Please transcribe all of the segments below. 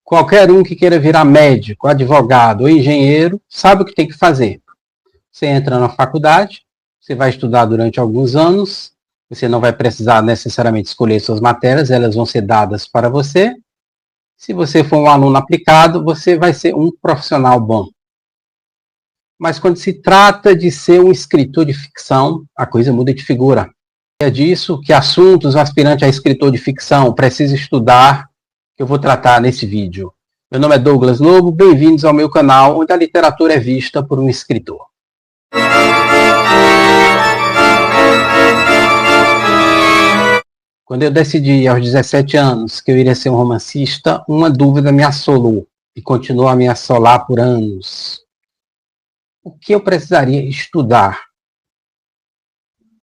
Qualquer um que queira virar médico, advogado ou engenheiro, sabe o que tem que fazer. Você entra na faculdade, você vai estudar durante alguns anos, você não vai precisar necessariamente escolher suas matérias, elas vão ser dadas para você. Se você for um aluno aplicado, você vai ser um profissional bom. Mas quando se trata de ser um escritor de ficção, a coisa muda de figura. É disso que assuntos o aspirante a escritor de ficção precisa estudar, que eu vou tratar nesse vídeo. Meu nome é Douglas Lobo, bem-vindos ao meu canal, onde a literatura é vista por um escritor. Quando eu decidi, aos 17 anos, que eu iria ser um romancista, uma dúvida me assolou, e continua a me assolar por anos. O que eu precisaria estudar?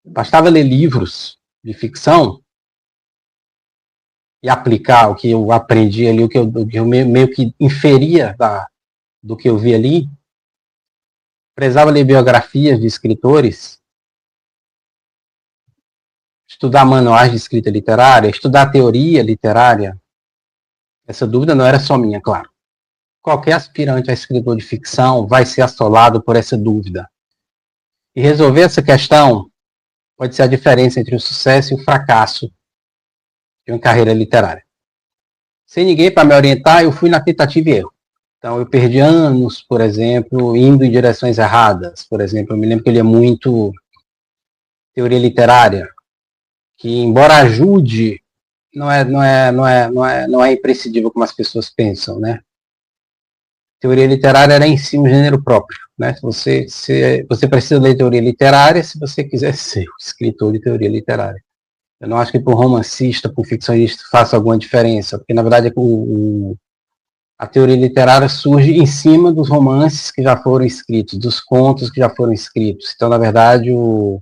Bastava ler livros de ficção e aplicar o que eu aprendi ali, o que eu meio que inferia do que eu vi ali. Precisava ler biografias de escritores, estudar manuais de escrita literária, estudar teoria literária. Essa dúvida não era só minha, claro. Qualquer aspirante a escritor de ficção vai ser assolado por essa dúvida. E resolver essa questão pode ser a diferença entre o sucesso e o fracasso de uma carreira literária. Sem ninguém para me orientar, eu fui na tentativa e erro. Então, eu perdi anos, por exemplo, indo em direções erradas. Por exemplo, eu me lembro que eu lia muito teoria literária, que, embora ajude, não é imprescindível como as pessoas pensam, né? Teoria literária era em si um gênero próprio, né? Você precisa ler teoria literária se você quiser ser um escritor de teoria literária. Eu não acho que para o romancista, para o ficcionista, faça alguma diferença, porque, na verdade, a teoria literária surge em cima dos romances que já foram escritos, dos contos que já foram escritos. Então, na verdade, o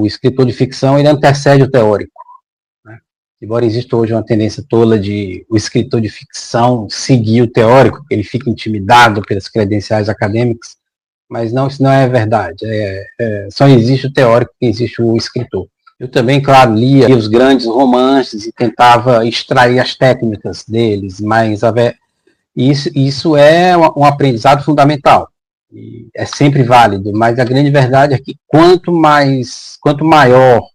escritor de ficção, ele antecede o teórico. Né? Embora exista hoje uma tendência tola de o escritor de ficção seguir o teórico, porque ele fica intimidado pelas credenciais acadêmicas, mas não, isso não é verdade. Só existe o teórico e existe o escritor. Eu também, claro, lia os grandes romances e tentava extrair as técnicas deles, mas isso é um aprendizado fundamental. E é sempre válido, mas a grande verdade é que quanto maior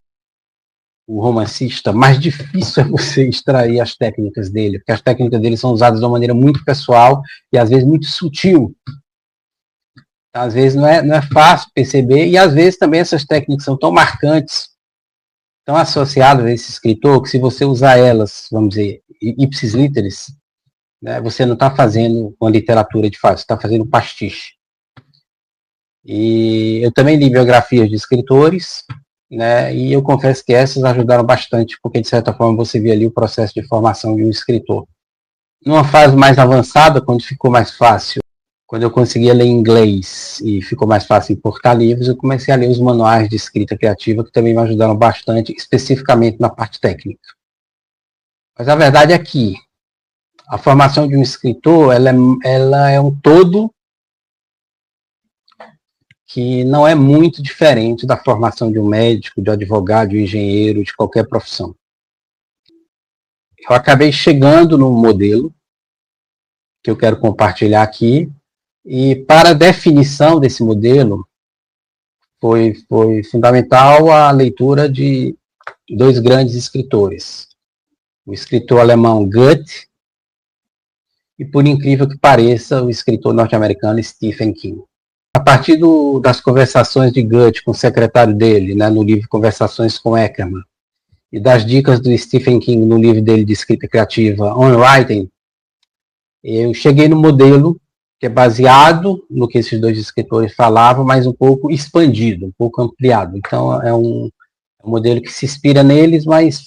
o romancista, mais difícil é você extrair as técnicas dele, porque as técnicas dele são usadas de uma maneira muito pessoal e às vezes muito sutil. Às vezes não é fácil perceber, e às vezes também essas técnicas são tão marcantes, tão associadas a esse escritor, que se você usar elas, vamos dizer, ipsis literis, né, você não está fazendo uma literatura de fato, você está fazendo um pastiche. E eu também li biografias de escritores, né, e eu confesso que essas ajudaram bastante, porque de certa forma você vê ali o processo de formação de um escritor. Numa fase mais avançada, quando ficou mais fácil, quando eu conseguia ler inglês e ficou mais fácil importar livros, eu comecei a ler os manuais de escrita criativa, que também me ajudaram bastante, especificamente na parte técnica. Mas a verdade é que a formação de um escritor, ela é um todo que não é muito diferente da formação de um médico, de um advogado, de um engenheiro, de qualquer profissão. Eu acabei chegando num modelo que eu quero compartilhar aqui, e para a definição desse modelo, foi fundamental a leitura de dois grandes escritores. O escritor alemão Goethe e, por incrível que pareça, o escritor norte-americano Stephen King. A partir das conversações de Goethe com o secretário dele, né, no livro Conversações com Eckermann, e das dicas do Stephen King no livro dele de escrita criativa, On Writing, eu cheguei no modelo que é baseado no que esses dois escritores falavam, mas um pouco expandido, um pouco ampliado. Então, é um modelo que se inspira neles, mas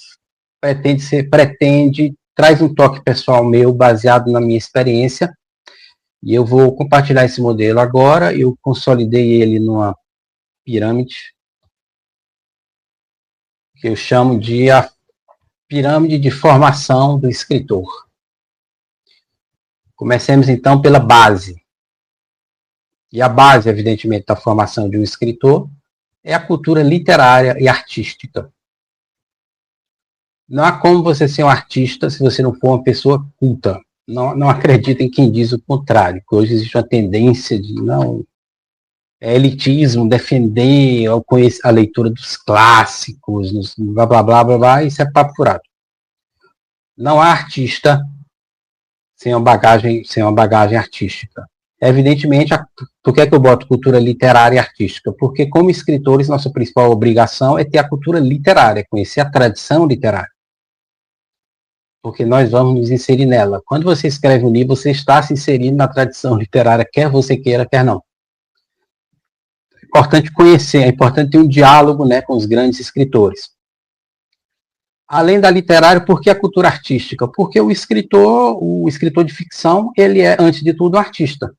traz um toque pessoal meu, baseado na minha experiência, e eu vou compartilhar esse modelo agora. Eu consolidei ele numa pirâmide, que eu chamo de a pirâmide de formação do escritor. Comecemos, então, pela base. E a base, evidentemente, da formação de um escritor é a cultura literária e artística. Não há como você ser um artista se você não for uma pessoa culta. não acredito em quem diz o contrário, que hoje existe uma tendência de não elitismo, defender a leitura dos clássicos, blá blá blá blá blá, isso é papo furado. Não há artista sem uma bagagem artística. Evidentemente, por que é que eu boto cultura literária e artística? Porque, como escritores, nossa principal obrigação é ter a cultura literária, conhecer a tradição literária. Porque nós vamos nos inserir nela. Quando você escreve um livro, você está se inserindo na tradição literária, quer você queira, quer não. É importante conhecer, é importante ter um diálogo, né, com os grandes escritores. Além da literária, por que a cultura artística? Porque o escritor de ficção, ele é, antes de tudo, um artista.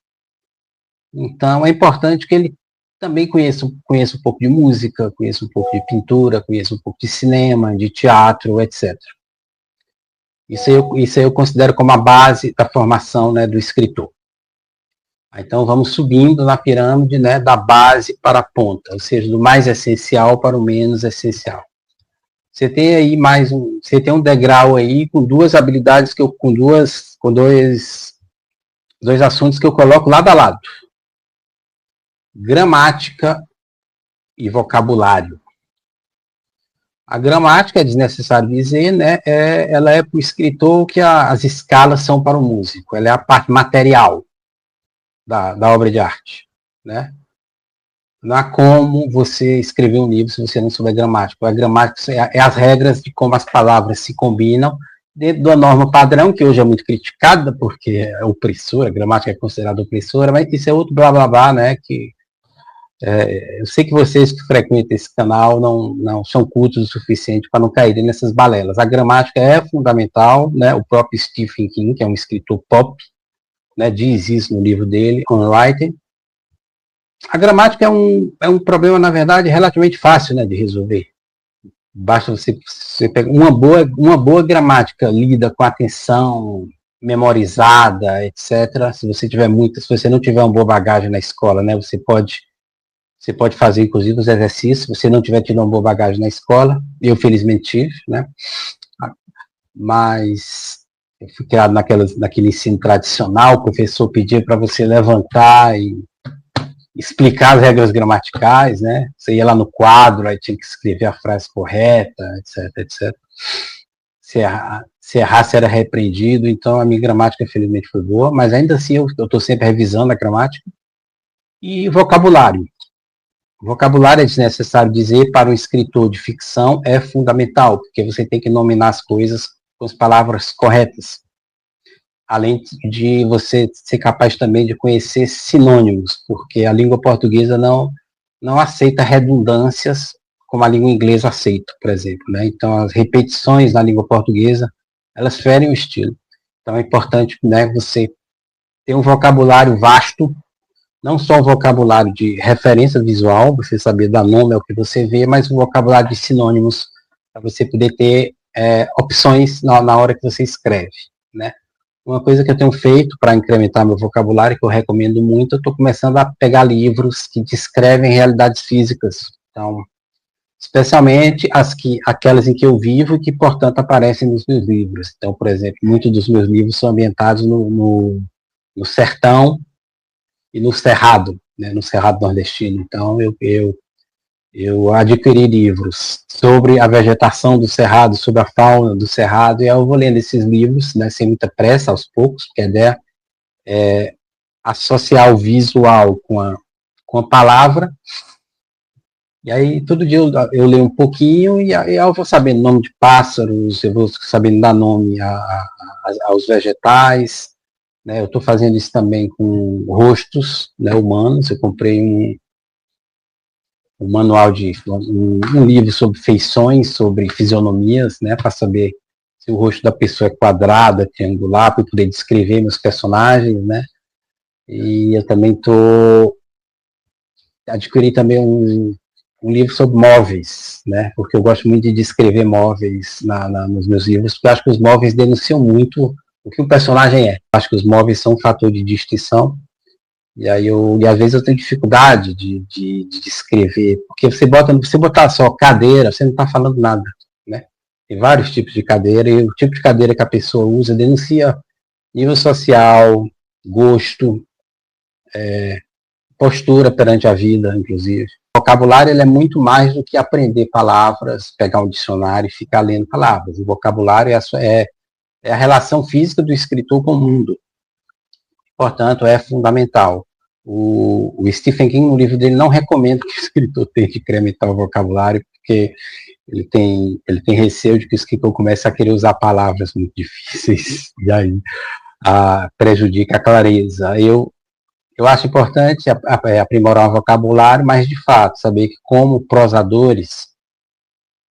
Então, é importante que ele também conheça um pouco de música, conheça um pouco de pintura, conheça um pouco de cinema, de teatro, etc. Isso eu considero como a base da formação, né, do escritor. Então, vamos subindo na pirâmide, né, da base para a ponta, ou seja, do mais essencial para o menos essencial. Você tem aí você tem um degrau aí com duas habilidades com dois assuntos que eu coloco lado a lado: gramática e vocabulário. A gramática, é desnecessário dizer, né, ela é para o escritor que as escalas são para o músico, ela é a parte material da obra de arte, né? Não há como você escrever um livro se você não souber gramática. A gramática é as regras de como as palavras se combinam dentro da norma padrão, que hoje é muito criticada porque é opressora, a gramática é considerada opressora, mas isso é outro blá blá blá, né, que eu sei que vocês que frequentam esse canal não são cultos o suficiente para não caírem nessas balelas. A gramática é fundamental, né? O próprio Stephen King, que é um escritor pop, né, diz isso no livro dele, On Writing. A gramática é um problema, na verdade, relativamente fácil, né, de resolver. Basta você pegar uma boa gramática, lida com atenção, memorizada, etc. Se você não tiver uma boa bagagem na escola, né, você pode fazer, inclusive, os exercícios. Se você não tiver tido uma boa bagagem na escola, eu, felizmente, tive, né? Mas eu fui criado naquele ensino tradicional, o professor pedia para você levantar e explicar as regras gramaticais, né? Você ia lá no quadro, aí tinha que escrever a frase correta, etc, etc. Se errasse, era repreendido. Então, a minha gramática, felizmente, foi boa, mas ainda assim eu estou sempre revisando a gramática. E vocabulário. Vocabulário, é desnecessário dizer, para um escritor de ficção é fundamental, porque você tem que nominar as coisas com as palavras corretas, além de você ser capaz também de conhecer sinônimos, porque a língua portuguesa não aceita redundâncias como a língua inglesa aceita, por exemplo, né? Então, as repetições na língua portuguesa, elas ferem o estilo. Então, é importante, né, você ter um vocabulário vasto, não só o vocabulário de referência visual, você saber dar nome ao que você vê, mas o vocabulário de sinônimos, para você poder ter opções na hora que você escreve, né? Uma coisa que eu tenho feito para incrementar meu vocabulário, que eu recomendo muito, eu estou começando a pegar livros que descrevem realidades físicas. Então, especialmente aquelas em que eu vivo e que, portanto, aparecem nos meus livros. Então, por exemplo, muitos dos meus livros são ambientados no sertão e no cerrado, né, no cerrado nordestino. Então, eu adquiri livros sobre a vegetação do cerrado, sobre a fauna do cerrado, e eu vou lendo esses livros, né, sem muita pressa, aos poucos, porque a ideia é associar o visual com a palavra. E aí, todo dia eu leio um pouquinho e eu vou sabendo nome de pássaros, eu vou sabendo dar nome aos vegetais, né? Eu estou fazendo isso também com rostos, né, humanos. Eu comprei um manual um livro sobre feições, sobre fisionomias, né, para saber se o rosto da pessoa é quadrado, é triangular, para poder descrever meus personagens, né? E eu também adquiri também um livro sobre móveis, né? Porque eu gosto muito de descrever móveis nos meus livros, porque eu acho que os móveis denunciam muito o que o personagem é. Eu acho que os móveis são um fator de distinção. E às vezes eu tenho dificuldade de descrever, porque você botar só cadeira, você não está falando nada, né? Tem vários tipos de cadeira, e o tipo de cadeira que a pessoa usa denuncia nível social, gosto, postura perante a vida, inclusive. O vocabulário ele é muito mais do que aprender palavras, pegar um dicionário e ficar lendo palavras. O vocabulário é a relação física do escritor com o mundo. Portanto, é fundamental. O Stephen King, no livro dele, não recomenda que o escritor tente incrementar o vocabulário, porque ele tem receio de que o escritor comece a querer usar palavras muito difíceis, e aí prejudica a clareza. Eu acho importante aprimorar o vocabulário, mas, de fato, saber que, como prosadores,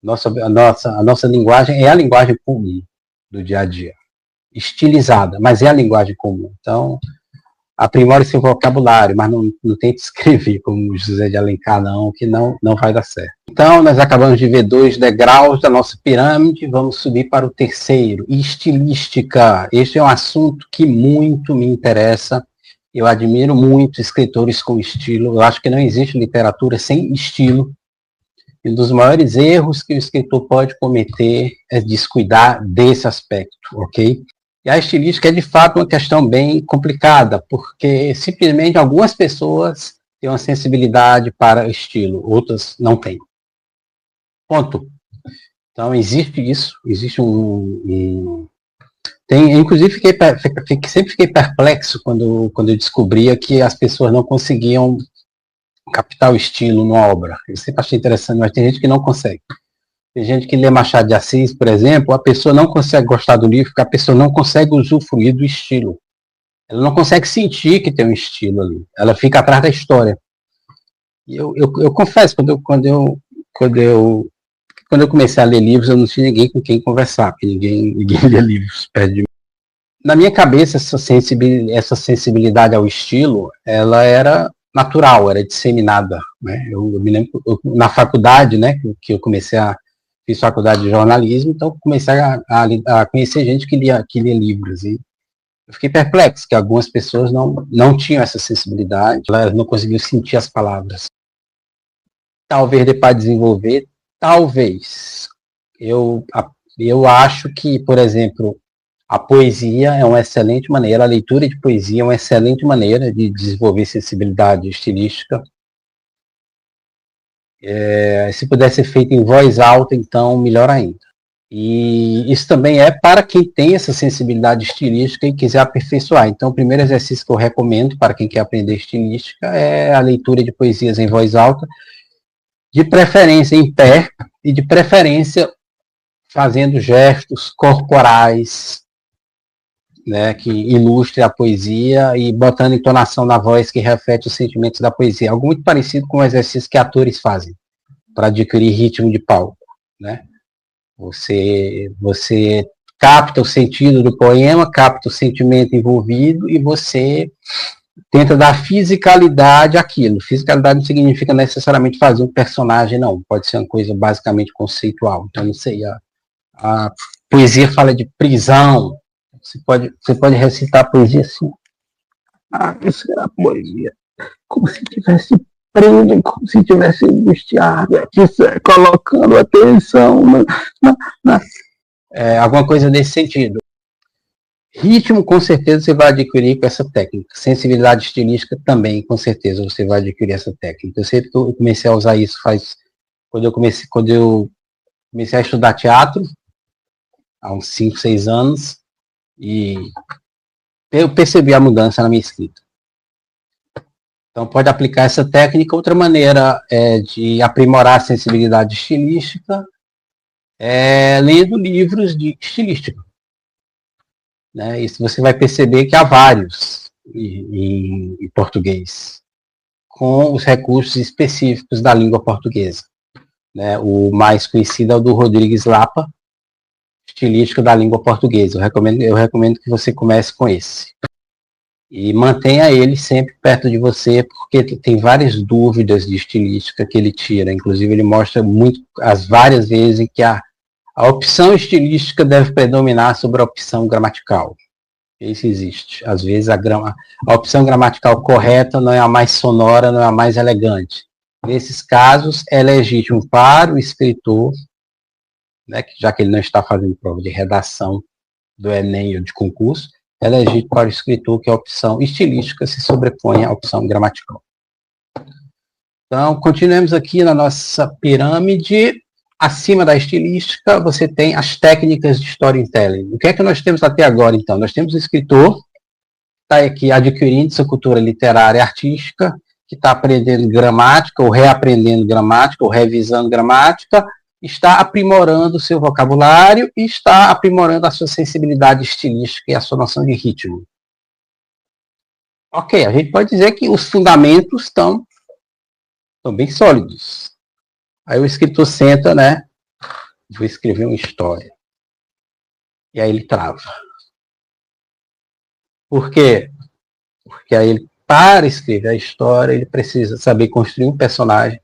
a nossa linguagem é a linguagem comum do dia a dia. Estilizada, mas é a linguagem comum. Então, aprimore seu vocabulário, mas não tente escrever como José de Alencar, não, que não vai dar certo. Então, nós acabamos de ver 2 degraus da nossa pirâmide, vamos subir para o terceiro, estilística. Este é um assunto que muito me interessa. Eu admiro muito escritores com estilo. Eu acho que não existe literatura sem estilo. E um dos maiores erros que o escritor pode cometer é descuidar desse aspecto, ok? E a estilística é, de fato, uma questão bem complicada, porque simplesmente algumas pessoas têm uma sensibilidade para sempre outras não têm. Ponto. Então, existe isso, existe inclusive, sempre fiquei perplexo quando eu descobria que as pessoas não conseguiam captar o estilo numa obra. Eu sempre achei interessante, mas tem gente que não consegue. Tem gente que lê Machado de Assis, por exemplo, a pessoa não consegue gostar do livro, porque a pessoa não consegue usufruir do estilo. Ela não consegue sentir que tem um estilo ali. Ela fica atrás da história. E eu confesso, quando eu comecei a ler livros, eu não tinha ninguém com quem conversar, porque ninguém lia livros perto de mim. Na minha cabeça, essa sensibilidade ao estilo, ela era natural, era disseminada. Né? Eu me lembro, na faculdade, né, que eu fiz faculdade de jornalismo, então comecei a conhecer gente que lia livros. E eu fiquei perplexo, que algumas pessoas não tinham essa sensibilidade, elas não conseguiam sentir as palavras. Talvez dê para desenvolver, talvez. Eu acho que, por exemplo, a poesia é uma excelente maneira, a leitura de poesia é uma excelente maneira de desenvolver sensibilidade estilística. Se puder ser feito em voz alta, então, melhor ainda. E isso também é para quem tem essa sensibilidade estilística e quiser aperfeiçoar. Então, o primeiro exercício que eu recomendo para quem quer aprender estilística é a leitura de poesias em voz alta, de preferência em pé e de preferência fazendo gestos corporais, né, que ilustre a poesia e botando entonação na voz que reflete os sentimentos da poesia. Algo muito parecido com o exercício que atores fazem para adquirir ritmo de palco, né? Você capta o sentido do poema, capta o sentimento envolvido e você tenta dar fisicalidade àquilo. Fisicalidade não significa necessariamente fazer um personagem, não. Pode ser uma coisa basicamente conceitual. Então, não sei, a poesia fala de prisão. Você pode recitar a poesia assim. Isso era poesia. Como se tivesse preso, como se tivesse angustiado, colocando atenção alguma coisa nesse sentido. Ritmo, com certeza, você vai adquirir com essa técnica. Sensibilidade estilística também, com certeza, você vai adquirir essa técnica. Eu comecei a usar isso quando eu comecei a estudar teatro, há uns 5, 6 anos, e eu percebi a mudança na minha escrita. Então, pode aplicar essa técnica. Outra maneira de aprimorar a sensibilidade estilística é lendo livros de estilística. Né? Isso você vai perceber que há vários em português, com os recursos específicos da língua portuguesa. Né? O mais conhecido é o do Rodrigues Lapa, Estilística da Língua Portuguesa. Eu recomendo que você comece com esse. E mantenha ele sempre perto de você, porque tem várias dúvidas de estilística que ele tira. Inclusive, ele mostra as várias vezes em que a opção estilística deve predominar sobre a opção gramatical. Isso existe. Às vezes, a opção gramatical correta não é a mais sonora, não é a mais elegante. Nesses casos, é legítimo para o escritor, né, já que ele não está fazendo prova de redação do Enem ou de concurso, elegido para o escritor que a opção estilística se sobrepõe à opção gramatical. Então, continuemos aqui na nossa pirâmide. Acima da estilística, você tem as técnicas de storytelling. O que é que nós temos até agora, então? Nós temos o escritor, que está aqui adquirindo sua cultura literária e artística, que está aprendendo gramática, ou reaprendendo gramática, ou revisando gramática, está aprimorando o seu vocabulário e está aprimorando a sua sensibilidade estilística e a sua noção de ritmo. Ok, a gente pode dizer que os fundamentos estão bem sólidos. Aí o escritor senta, né? Vou escrever uma história. E aí ele trava. Por quê? Porque aí ele, para escrever a história, ele precisa saber construir um personagem.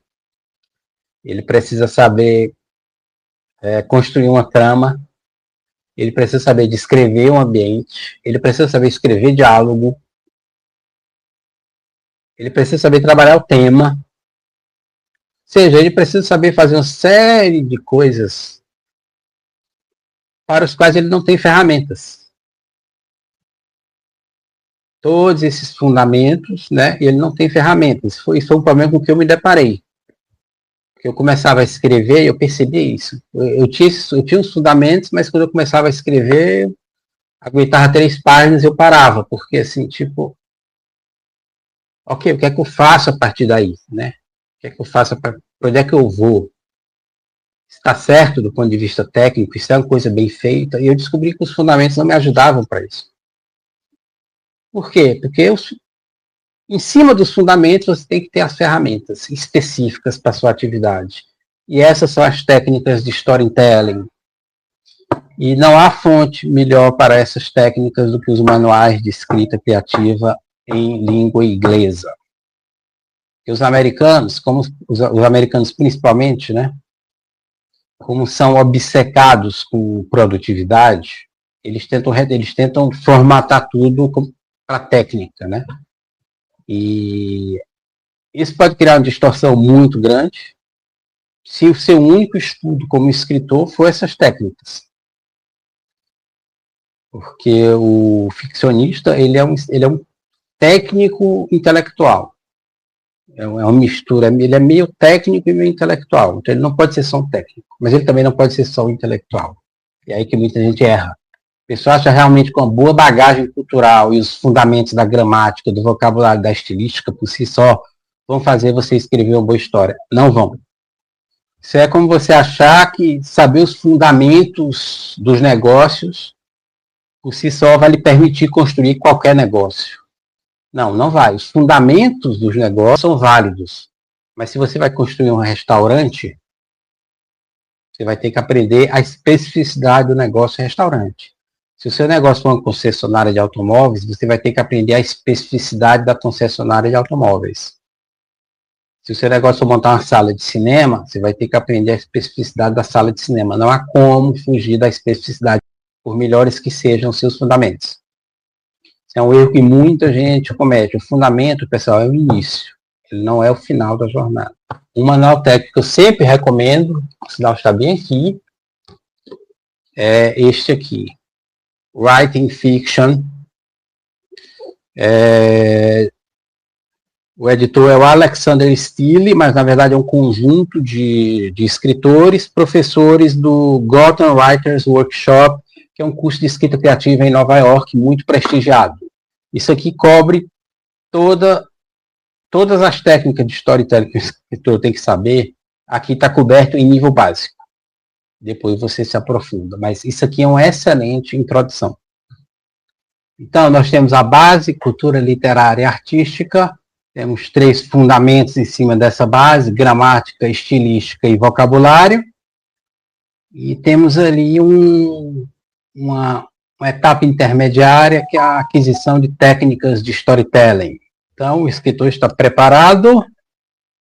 Ele precisa saber construir uma trama. Ele precisa saber descrever um ambiente. Ele precisa saber escrever diálogo. Ele precisa saber trabalhar o tema. Ou seja, ele precisa saber fazer uma série de coisas para os quais ele não tem ferramentas. Todos esses fundamentos, né? E ele não tem ferramentas. Isso foi um problema com que eu me deparei. Eu começava a escrever e eu percebi isso. Eu tinha os fundamentos, mas quando eu começava a escrever, aguentava 3 páginas e eu parava, porque assim, tipo, ok, o que é que eu faço a partir daí, né? O que é que eu faço, para onde é que eu vou? Está certo do ponto de vista técnico, isso é uma coisa bem feita, e eu descobri que os fundamentos não me ajudavam para isso. Por quê? Porque em cima dos fundamentos você tem que ter as ferramentas específicas para a sua atividade. E essas são as técnicas de storytelling. E não há fonte melhor para essas técnicas do que os manuais de escrita criativa em língua inglesa. E os americanos, como os americanos principalmente, né, como são obcecados com produtividade, eles tentam formatar tudo para a técnica, né? E isso pode criar uma distorção muito grande se o seu único estudo como escritor for essas técnicas. Porque o ficcionista, ele é um técnico intelectual. É uma mistura, ele é meio técnico e meio intelectual. Então ele não pode ser só um técnico, mas ele também não pode ser só um intelectual. E aí que muita gente erra. A pessoa acha realmente com uma boa bagagem cultural e os fundamentos da gramática, do vocabulário, da estilística, por si só, vão fazer você escrever uma boa história. Não vão. Isso é como você achar que saber os fundamentos dos negócios por si só vai lhe permitir construir qualquer negócio. Não, não vai. Os fundamentos dos negócios são válidos. Mas se você vai construir um restaurante, você vai ter que aprender a especificidade do negócio restaurante. Se o seu negócio for uma concessionária de automóveis, você vai ter que aprender a especificidade da concessionária de automóveis. Se o seu negócio for montar uma sala de cinema, você vai ter que aprender a especificidade da sala de cinema. Não há como fugir da especificidade, por melhores que sejam os seus fundamentos. Esse é um erro que muita gente comete. O fundamento, pessoal, é o início. Ele não é o final da jornada. Um manual técnico que eu sempre recomendo, o sinal está bem aqui, é este aqui. Writing Fiction. O editor é o Alexander Steele, mas na verdade é um conjunto de escritores, professores do Gotham Writers Workshop, que é um curso de escrita criativa em Nova York, muito prestigiado. Isso aqui cobre todas as técnicas de storytelling que o escritor tem que saber. Aqui está coberto em nível básico. Depois você se aprofunda. Mas isso aqui é uma excelente introdução. Então, nós temos a base, cultura literária e artística. Temos 3 fundamentos em cima dessa base: gramática, estilística e vocabulário. E temos ali uma etapa intermediária, que é a aquisição de técnicas de storytelling. Então, o escritor está preparado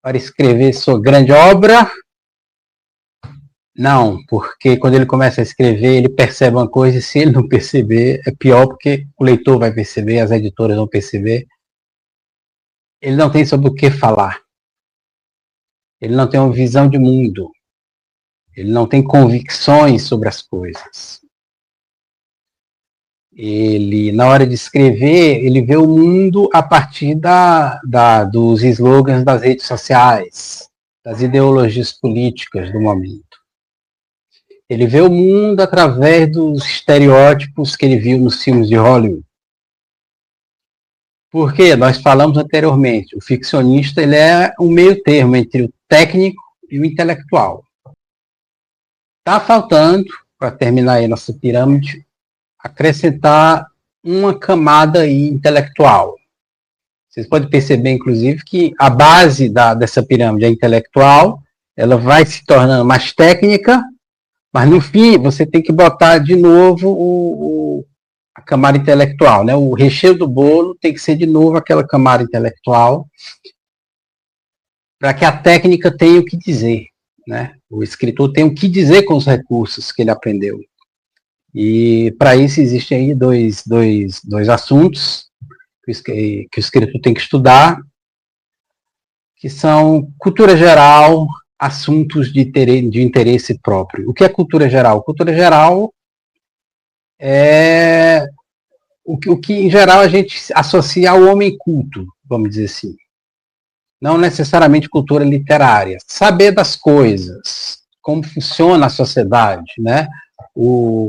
para escrever sua grande obra? Não, porque quando ele começa a escrever, ele percebe uma coisa, e se ele não perceber, é pior, porque o leitor vai perceber, as editoras vão perceber. Ele não tem sobre o que falar. Ele não tem uma visão de mundo. Ele não tem convicções sobre as coisas. ele, na hora de escrever, ele vê o mundo a partir dos slogans das redes sociais, das ideologias políticas do momento. Ele vê o mundo através dos estereótipos que ele viu nos filmes de Hollywood. Porque nós falamos anteriormente, o ficcionista ele é um meio termo entre o técnico e o intelectual. Está faltando, para terminar aí nossa pirâmide, acrescentar uma camada aí intelectual. Vocês podem perceber, inclusive, que a base dessa pirâmide é intelectual, ela vai se tornando mais técnica, mas no fim você tem que botar de novo a camada intelectual, né? O recheio do bolo tem que ser de novo aquela camada intelectual para que a técnica tenha o que dizer, né? O escritor tem o que dizer com os recursos que ele aprendeu. E para isso existem aí dois assuntos que o escritor tem que estudar, que são cultura geral, assuntos de interesse próprio. O que é cultura geral? Cultura geral é o que em geral a gente associa ao homem culto, vamos dizer assim. Não necessariamente cultura literária. Saber das coisas, como funciona a sociedade, né?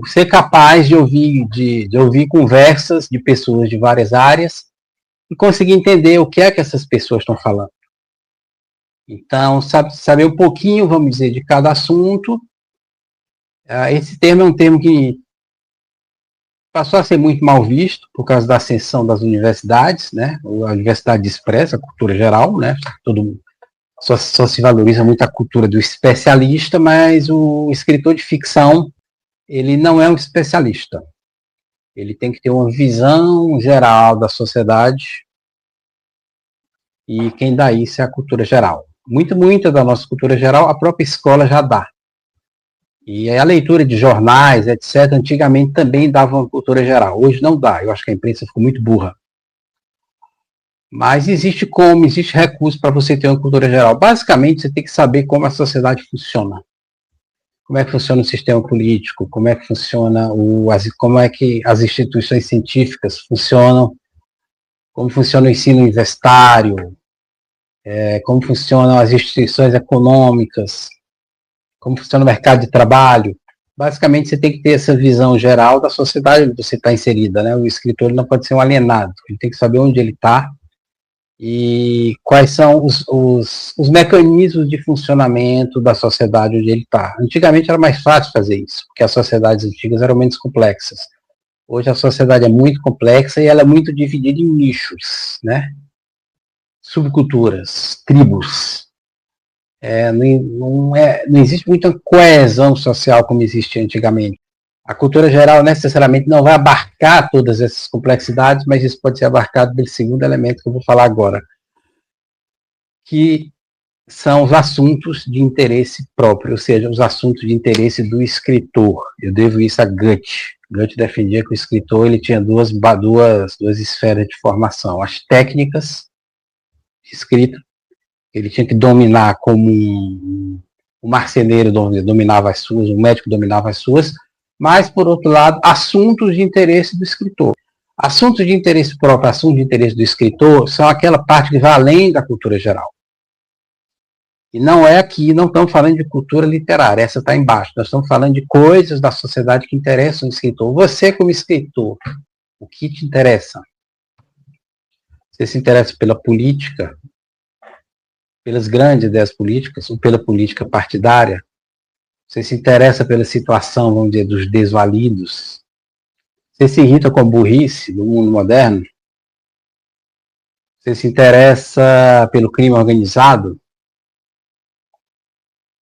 Ser capaz de ouvir conversas de pessoas de várias áreas e conseguir entender o que é que essas pessoas estão falando. Então, saber um pouquinho, vamos dizer, de cada assunto. Esse termo é um termo que passou a ser muito mal visto por causa da ascensão das universidades, né? A universidade expressa a cultura geral, né? Só se valoriza muito a cultura do especialista, mas o escritor de ficção, ele não é um especialista. Ele tem que ter uma visão geral da sociedade e quem dá isso é a cultura geral. Muita da nossa cultura geral a própria escola já dá. E a leitura de jornais, etc., antigamente também dava uma cultura geral. Hoje não dá. Eu acho que a imprensa ficou muito burra. Mas existe recurso para você ter uma cultura geral. Basicamente, você tem que saber como a sociedade funciona. Como é que funciona o sistema político, como é que funciona como é que as instituições científicas funcionam, como funciona o ensino universitário, como funcionam as instituições econômicas, como funciona o mercado de trabalho. Basicamente, você tem que ter essa visão geral da sociedade onde você está inserida, né? O escritor não pode ser um alienado, ele tem que saber onde ele está e quais são os mecanismos de funcionamento da sociedade onde ele está. Antigamente era mais fácil fazer isso, porque as sociedades antigas eram menos complexas. Hoje a sociedade é muito complexa e ela é muito dividida em nichos, né? Subculturas, tribos. Não existe muita coesão social como existia antigamente. A cultura geral necessariamente não vai abarcar todas essas complexidades, mas isso pode ser abarcado pelo segundo elemento que eu vou falar agora, que são os assuntos de interesse próprio, ou seja, os assuntos de interesse do escritor. Eu devo isso a Goethe. Goethe defendia que o escritor ele tinha duas esferas de formação, as técnicas de escrita, ele tinha que dominar como o marceneiro dominava as suas, o médico dominava as suas, mas, por outro lado, assuntos de interesse do escritor. Assuntos de interesse próprio, assuntos de interesse do escritor, são aquela parte que vai além da cultura geral. E não é aqui, não estamos falando de cultura literária, essa está embaixo. Nós estamos falando de coisas da sociedade que interessam o escritor. Você, como escritor, o que te interessa? Você se interessa pela política, pelas grandes ideias políticas, ou pela política partidária? Você se interessa pela situação, vamos dizer, dos desvalidos? Você se irrita com a burrice do mundo moderno? Você se interessa pelo crime organizado?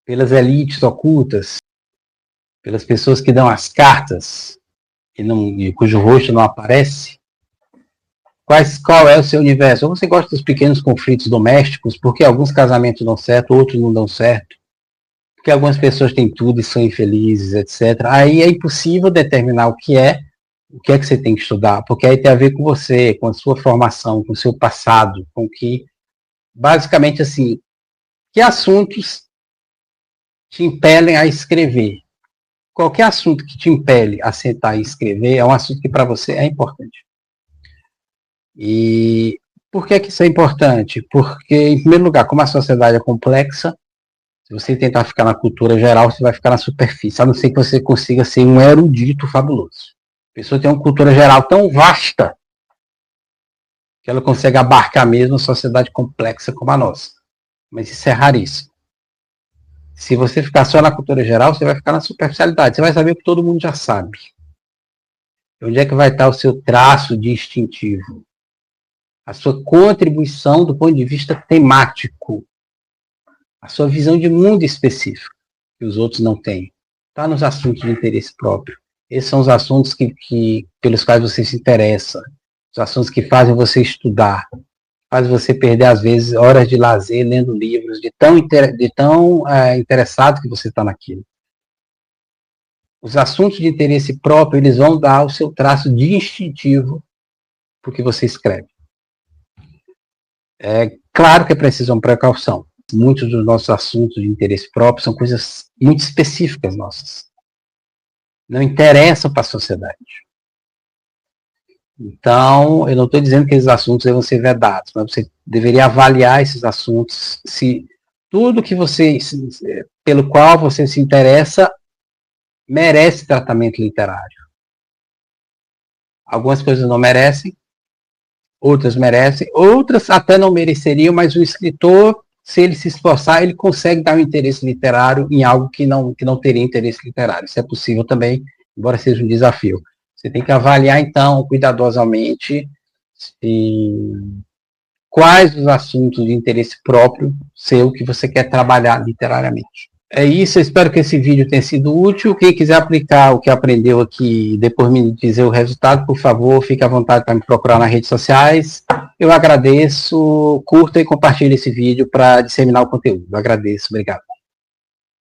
Pelas elites ocultas? Pelas pessoas que dão as cartas e cujo rosto não aparece? Qual é o seu universo? Ou você gosta dos pequenos conflitos domésticos, porque alguns casamentos dão certo, outros não dão certo? Porque algumas pessoas têm tudo e são infelizes, etc. Aí é impossível determinar o que é que você tem que estudar, porque aí tem a ver com você, com a sua formação, com o seu passado, com que, basicamente assim, que assuntos te impelem a escrever, qualquer assunto que te impele a sentar e escrever é um assunto que para você é importante. E por que isso é importante? Porque, em primeiro lugar, como a sociedade é complexa, se você tentar ficar na cultura geral, você vai ficar na superfície, a não ser que você consiga ser um erudito fabuloso. A pessoa tem uma cultura geral tão vasta que ela consegue abarcar mesmo uma sociedade complexa como a nossa. Mas isso é raríssimo. Se você ficar só na cultura geral, você vai ficar na superficialidade. Você vai saber o que todo mundo já sabe. Onde é que vai estar o seu traço distintivo? A sua contribuição do ponto de vista temático. A sua visão de mundo específico, que os outros não têm. Está nos assuntos de interesse próprio. Esses são os assuntos pelos quais você se interessa. Os assuntos que fazem você estudar. Fazem você perder, às vezes, horas de lazer lendo livros, de tão interessado que você está naquilo. Os assuntos de interesse próprio, eles vão dar o seu traço distintivo para o que você escreve. É claro que é preciso uma precaução. Muitos dos nossos assuntos de interesse próprio são coisas muito específicas nossas. Não interessam para a sociedade. Então, eu não estou dizendo que esses assuntos devem ser vedados, mas você deveria avaliar esses assuntos, se tudo que pelo qual você se interessa merece tratamento literário. Algumas coisas não merecem, outras merecem, outras até não mereceriam, mas o escritor, se ele se esforçar, ele consegue dar um interesse literário em algo que não teria interesse literário. Isso é possível também, embora seja um desafio. Você tem que avaliar, então, cuidadosamente quais os assuntos de interesse próprio seu que você quer trabalhar literariamente. É isso, eu espero que esse vídeo tenha sido útil. Quem quiser aplicar o que aprendeu aqui e depois me dizer o resultado, por favor, fique à vontade para me procurar nas redes sociais. Eu agradeço, curta e compartilhe esse vídeo para disseminar o conteúdo. Eu agradeço, obrigado.